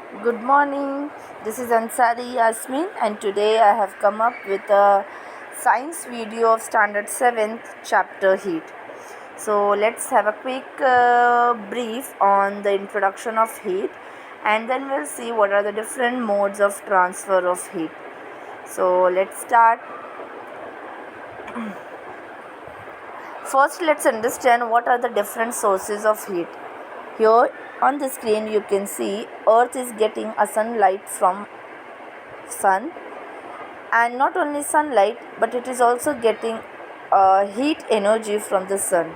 Good morning. This is Ansari Yasmin, and today I have come up with a science video of Standard 7th Chapter Heat. So let's have a quick brief on the introduction of heat, and then we'll see what are the different modes of transfer of heat. So let's start. First, let's understand what are the different sources of heat. Here on the screen you can see Earth is getting a sunlight from sun, and not only sunlight but it is also getting heat energy from the sun.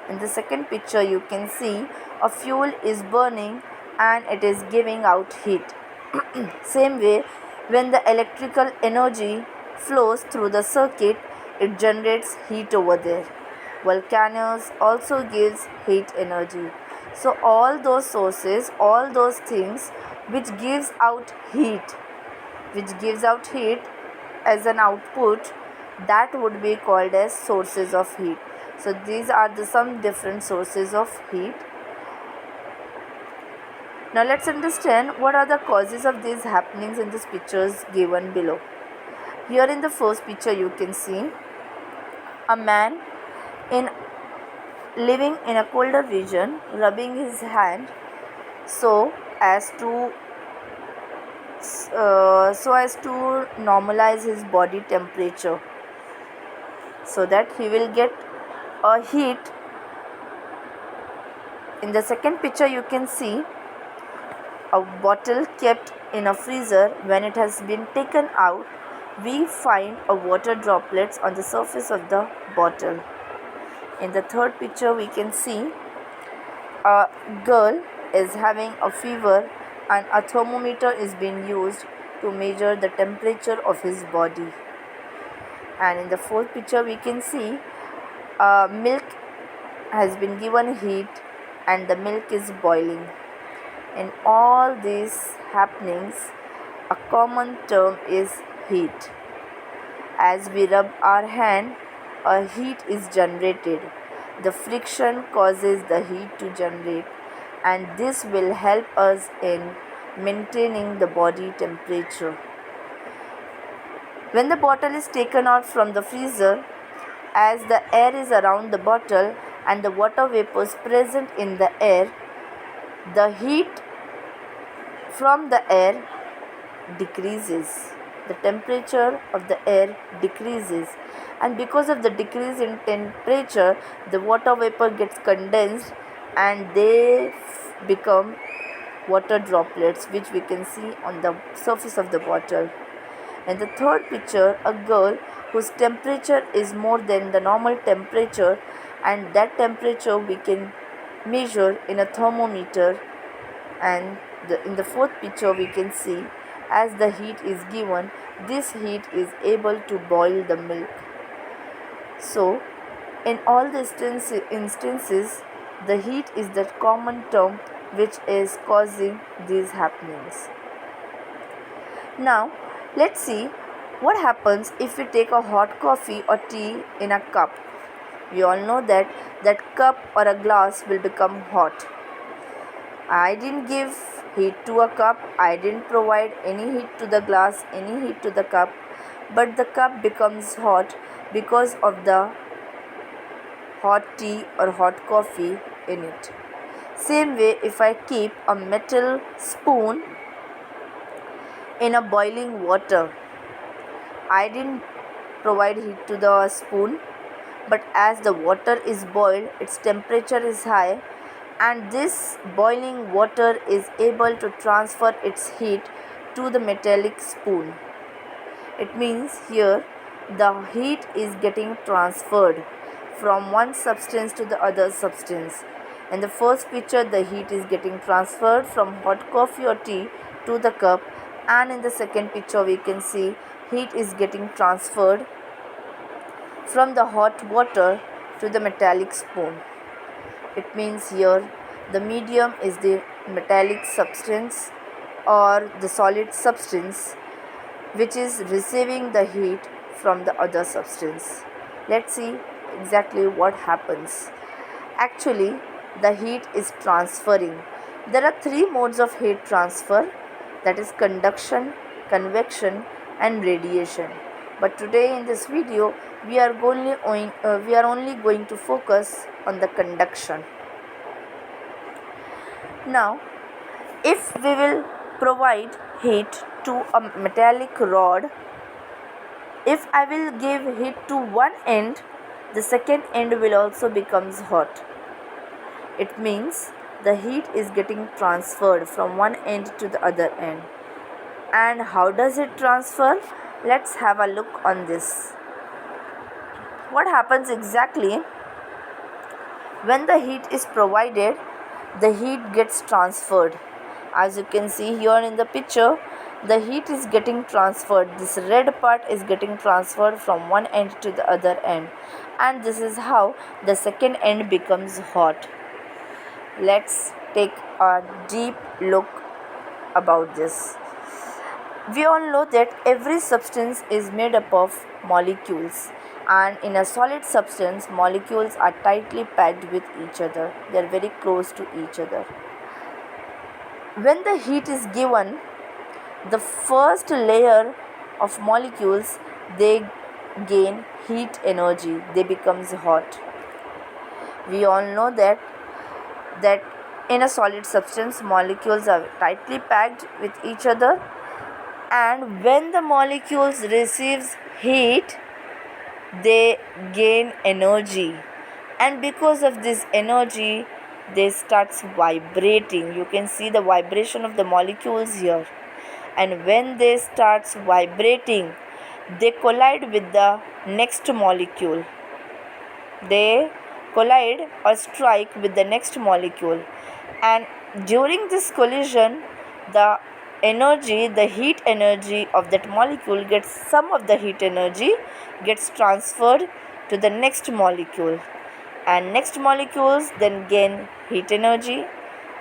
In the second picture you can see a fuel is burning and it is giving out heat. Same way, when the electrical energy flows through the circuit, it generates heat over there. Volcanoes also gives heat energy. So all those sources, all those things which gives out heat, as an output, that would be called as sources of heat. So these are the some different sources of heat. Now let's understand what are the causes of these happenings in these pictures given below. Here in the first picture you can see a man in living in a colder region rubbing his hand so as to normalize his body temperature, so that he will get a heat. In the second picture you can see a bottle kept in a freezer. When it has been taken out, we find a water droplets on the surface of the bottle. In the third picture we can see a girl is having a fever and a thermometer is being used to measure the temperature of his body. And in the fourth picture we can see milk has been given heat and the milk is boiling. In all these happenings, a common term is heat. As we rub our hand, a heat is generated. The friction causes the heat to generate, and this will help us in maintaining the body temperature. When the bottle is taken out from the freezer, as the air is around the bottle and the water vapors present in the air, the heat from the air decreases. The temperature of the air decreases, and because of the decrease in temperature, the water vapor gets condensed and they become water droplets, which we can see on the surface of the bottle. In the third picture, a girl whose temperature is more than the normal temperature, and that temperature we can measure in a thermometer. And in the fourth picture we can see, as the heat is given, this heat is able to boil the milk. So in all the instances, the heat is the common term which is causing these happenings. Now let's see what happens if we take a hot coffee or tea in a cup. We all know that that cup or a glass will become hot. I didn't give heat to a cup, I didn't provide any heat to the glass, any heat to the cup, but the cup becomes hot because of the hot tea or hot coffee in it. Same way, if I keep a metal spoon in a boiling water, I didn't provide heat to the spoon, but as the water is boiled, its temperature is high, and this boiling water is able to transfer its heat to the metallic spoon. It means here the heat is getting transferred from one substance to the other substance. In the first picture, the heat is getting transferred from hot coffee or tea to the cup, and in the second picture we can see heat is getting transferred from the hot water to the metallic spoon. It means here the medium is the metallic substance or the solid substance which is receiving the heat from the other substance. Let's see exactly what happens. Actually, the heat is transferring. There are three modes of heat transfer, that is conduction, convection and radiation. But today in this video we are only going to focus on the conduction. Now, if we will provide heat to a metallic rod, if I will give heat to one end, the second end will also becomes hot. It means the heat is getting transferred from one end to the other end. And how does it transfer? Let's have a look on this. What happens exactly? When the heat is provided, the heat gets transferred. As you can see here in the picture, the heat is getting transferred. This red part is getting transferred from one end to the other end, and this is how the second end becomes hot. Let's take a deep look about this. We all know that every substance is made up of molecules, and in a solid substance, molecules are tightly packed with each other. They are very close to each other. When the heat is given, the first layer of molecules, they gain heat energy. They becomes hot. We all know that in a solid substance, molecules are tightly packed with each other, and when the molecules receives heat, they gain energy, and because of this energy they starts vibrating. You can see the vibration of the molecules here, and when they starts vibrating, they collide with the next molecule. They collide or strike with the next molecule, and during this collision, the heat energy of that molecule gets, some of the heat energy gets transferred to the next molecule, and next molecules then gain heat energy.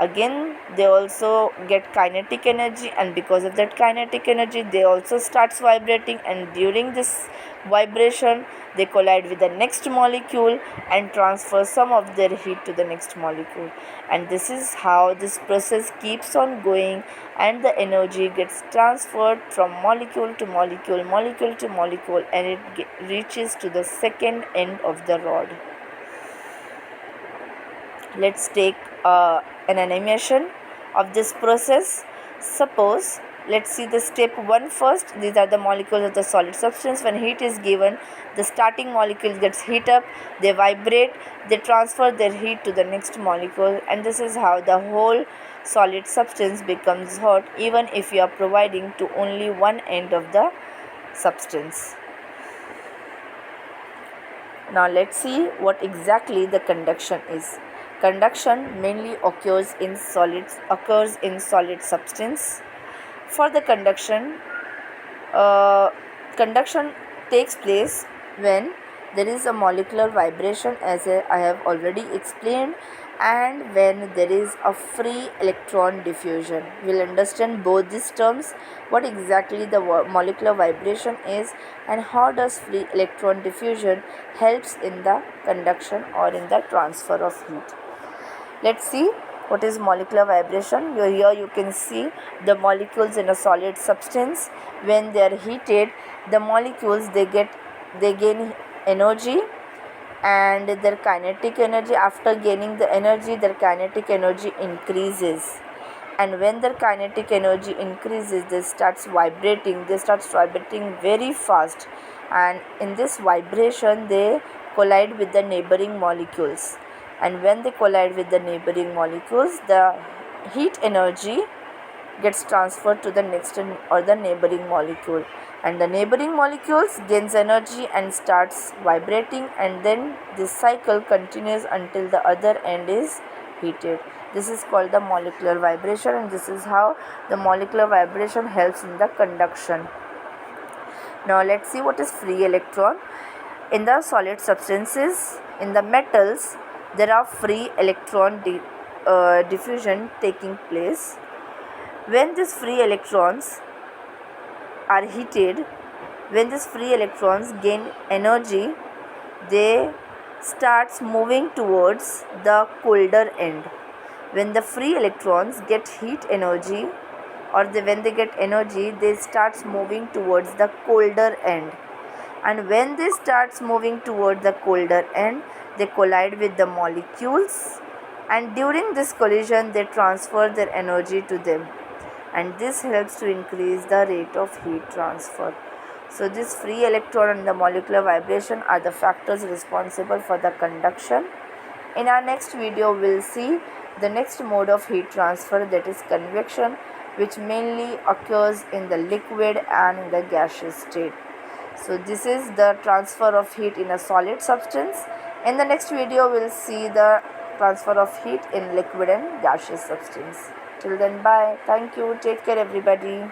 Again they also get kinetic energy, and because of that kinetic energy they also starts vibrating, and during this vibration they collide with the next molecule and transfer some of their heat to the next molecule, and this is how this process keeps on going, and the energy gets transferred from molecule to molecule, molecule to molecule, and it reaches to the second end of the rod. Let's take an animation of this process. Suppose, let's see the step 1 first. These are the molecules of the solid substance. When heat is given, the starting molecule gets heat up, they vibrate, they transfer their heat to the next molecule, and this is how the whole solid substance becomes hot, even if you are providing to only one end of the substance. Now let's see what exactly the conduction is. Conduction mainly occurs in solid substance. For the conduction takes place when there is a molecular vibration, as I have already explained, and when there is a free electron diffusion. We'll understand both these terms, what exactly the molecular vibration is and how does free electron diffusion helps in the conduction or in the transfer of heat. Let's see what is molecular vibration. Here you can see the molecules in a solid substance. When they are heated, the molecules they gain energy, and their kinetic energy, after gaining the energy, their kinetic energy increases, and when their kinetic energy increases, they starts vibrating very fast, and in this vibration they collide with the neighboring molecules, and when they collide with the neighboring molecules, the heat energy gets transferred to the next or the neighboring molecule, and the neighboring molecules gains energy and starts vibrating, and then this cycle continues until the other end is heated. This is called the molecular vibration, and this is how the molecular vibration helps in the conduction. Now let's see what is free electron. In the solid substances, in the metals, there are free electron diffusion taking place. When these free electrons are heated, when these free electrons gain energy, they starts moving towards the colder end. When the free electrons get heat energy, or when they get energy, they starts moving towards the colder end. And when they starts moving toward the colder end, they collide with the molecules, and during this collision they transfer their energy to them, and this helps to increase the rate of heat transfer. So this free electron and the molecular vibration are the factors responsible for the conduction. In our next video, we'll see the next mode of heat transfer, that is convection, which mainly occurs in the liquid and in the gaseous state. So this is the transfer of heat in a solid substance. In the next video, we'll see the transfer of heat in liquid and gaseous substance. Till then, bye. Thank you. Take care, everybody.